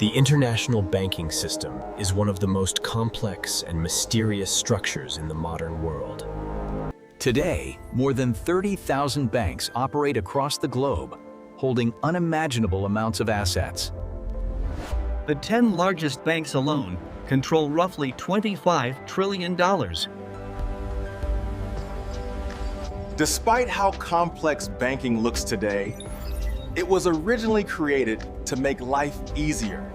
The international banking system is one of the most complex and mysterious structures in the modern world. Today, more than 30,000 banks operate across the globe, holding unimaginable amounts of assets. The 10 largest banks alone control roughly $25 trillion. Despite how complex banking looks today, it was originally created to make life easier.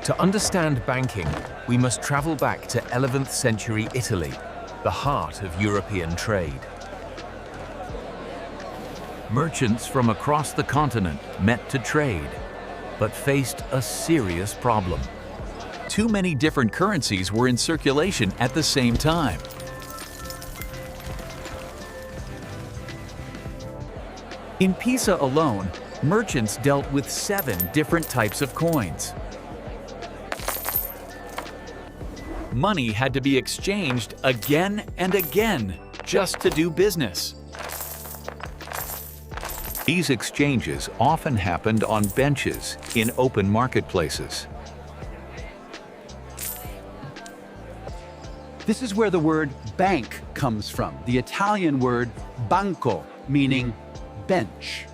To understand banking, we must travel back to 11th century Italy, the heart of European trade. Merchants from across the continent met to trade, but faced a serious problem. Too many different currencies were in circulation at the same time. In Pisa alone, merchants dealt with 7 different types of coins. Money had to be exchanged again and again just to do business. These exchanges often happened on benches in open marketplaces. This is where the word bank comes from, the Italian word banco, meaning bench.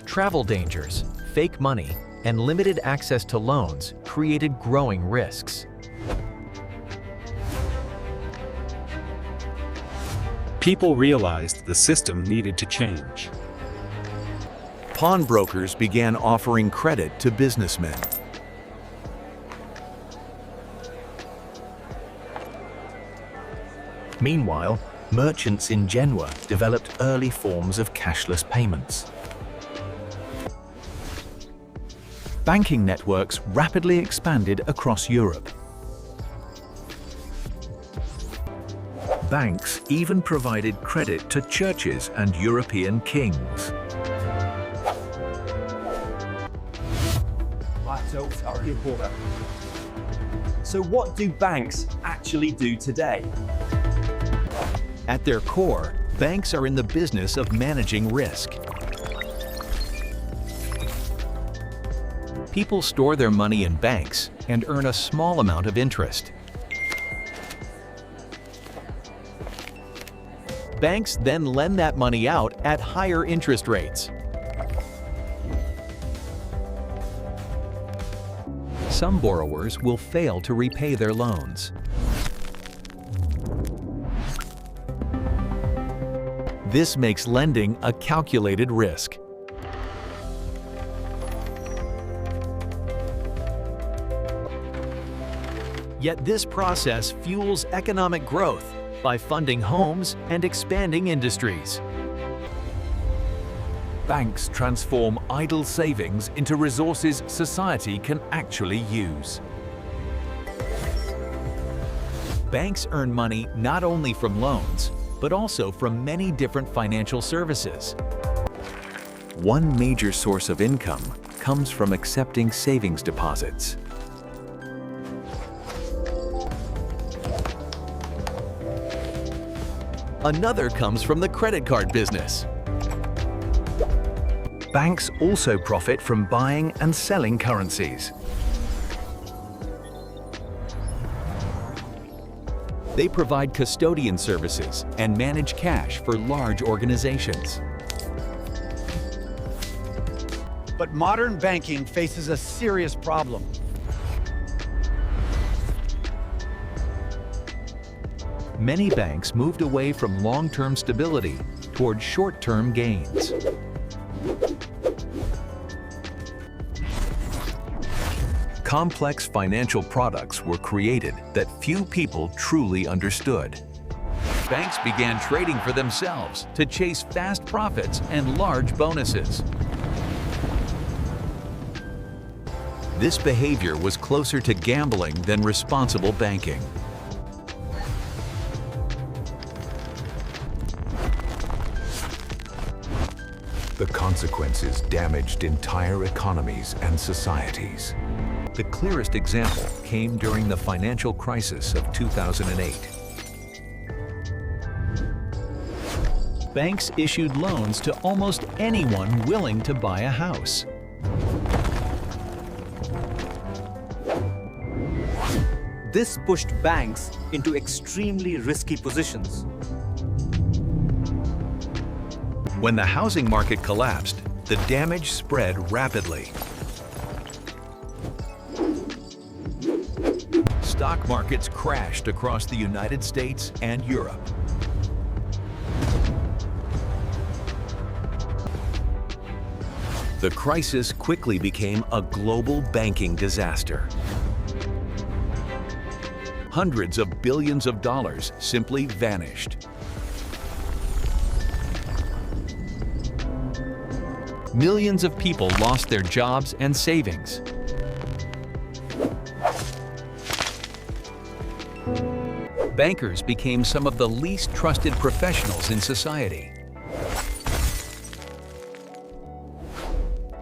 Travel dangers, fake money, and limited access to loans created growing risks. People realized the system needed to change. Pawnbrokers began offering credit to businessmen. Meanwhile, merchants in Genoa developed early forms of cashless payments. Banking networks rapidly expanded across Europe. Banks even provided credit to churches and European kings. So what do banks actually do today? At their core, banks are in the business of managing risk. People store their money in banks and earn a small amount of interest. Banks then lend that money out at higher interest rates. Some borrowers will fail to repay their loans. This makes lending a calculated risk. Yet this process fuels economic growth by funding homes and expanding industries. Banks transform idle savings into resources society can actually use. Banks earn money not only from loans, but also from many different financial services. One major source of income comes from accepting savings deposits. Another comes from the credit card business. Banks also profit from buying and selling currencies. They provide custodian services and manage cash for large organizations. But modern banking faces a serious problem. Many banks moved away from long-term stability toward short-term gains. Complex financial products were created that few people truly understood. Banks began trading for themselves to chase fast profits and large bonuses. This behavior was closer to gambling than responsible banking. The consequences damaged entire economies and societies. The clearest example came during the financial crisis of 2008. Banks issued loans to almost anyone willing to buy a house. This pushed banks into extremely risky positions. When the housing market collapsed, the damage spread rapidly. Stock markets crashed across the United States and Europe. The crisis quickly became a global banking disaster. Hundreds of billions of dollars simply vanished. Millions of people lost their jobs and savings. Bankers became some of the least trusted professionals in society.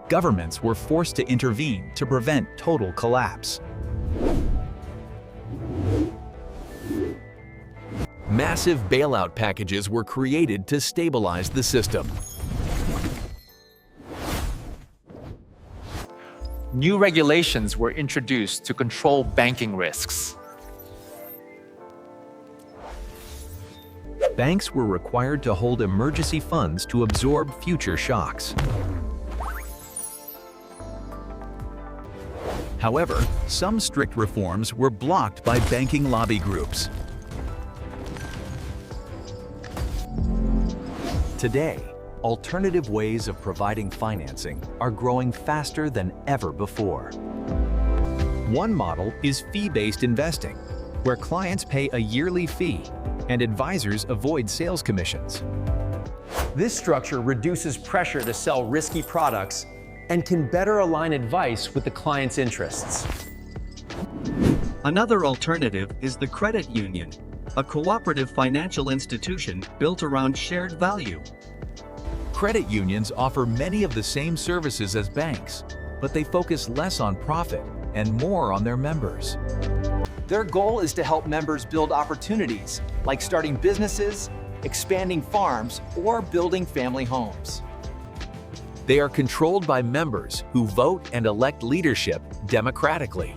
Governments were forced to intervene to prevent total collapse. Massive bailout packages were created to stabilize the system. New regulations were introduced to control banking risks. Banks were required to hold emergency funds to absorb future shocks. However, some strict reforms were blocked by banking lobby groups. Today, alternative ways of providing financing are growing faster than ever before. One model is fee-based investing, where clients pay a yearly fee and advisors avoid sales commissions. This structure reduces pressure to sell risky products and can better align advice with the client's interests. Another alternative is the credit union, a cooperative financial institution built around shared value. Credit unions offer many of the same services as banks, but they focus less on profit and more on their members. Their goal is to help members build opportunities, like starting businesses, expanding farms, or building family homes. They are controlled by members who vote and elect leadership democratically.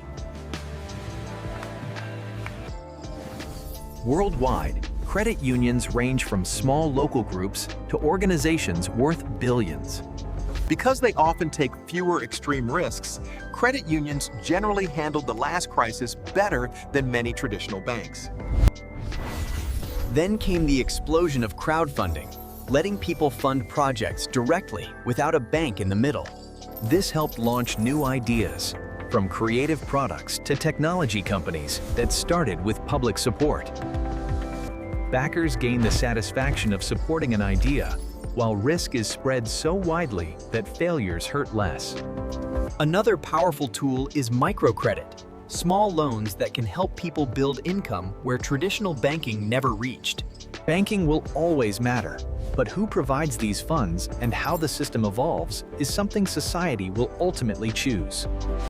Worldwide, credit unions range from small local groups to organizations worth billions. Because they often take fewer extreme risks, credit unions generally handled the last crisis better than many traditional banks. Then came the explosion of crowdfunding, letting people fund projects directly without a bank in the middle. This helped launch new ideas, from creative products to technology companies that started with public support. Backers gain the satisfaction of supporting an idea, while risk is spread so widely that failures hurt less. Another powerful tool is microcredit, small loans that can help people build income where traditional banking never reached. Banking will always matter, but who provides these funds and how the system evolves is something society will ultimately choose.